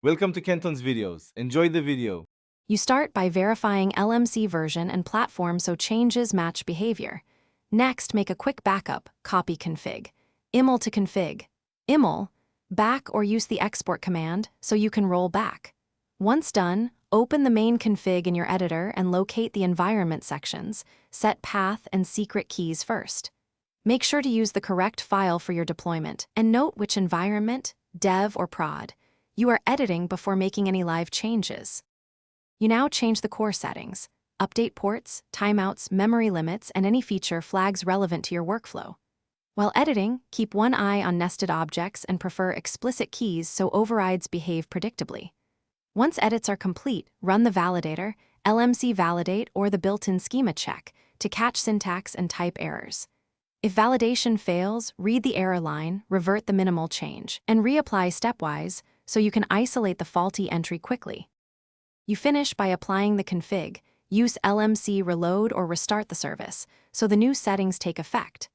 Welcome to Kenton's videos. Enjoy the video. You start by verifying LMC version and platform so changes match behavior. Next, make a quick backup, copy config. IML to config. IML, back or use the export command so you can roll back. Once done, open the main config in your editor and locate the environment sections. Set path and secret keys first. Make sure to use the correct file for your deployment, and note which environment, dev or prod, you are editing before making any live changes. You now change the core settings, update ports, timeouts, memory limits, and any feature flags relevant to your workflow. While editing, keep one eye on nested objects and prefer explicit keys so overrides behave predictably. Once edits are complete, run the validator, LMC validate, or the built-in schema check to catch syntax and type errors. If validation fails, read the error line, revert the minimal change, and reapply stepwise so you can isolate the faulty entry quickly. You finish by applying the config. Use LMC reload or restart the service so the new settings take effect.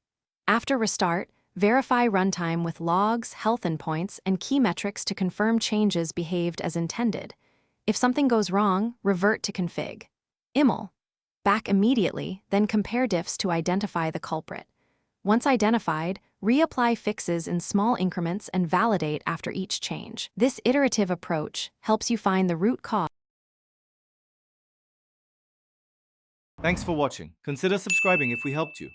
After restart, verify runtime with logs, health endpoints, and key metrics to confirm changes behaved as intended. If something goes wrong, revert to config. IML. Back immediately, then compare diffs to identify the culprit. Once identified, reapply fixes in small increments and validate after each change. This iterative approach helps you find the root cause. Thanks for watching. Consider subscribing if we helped you.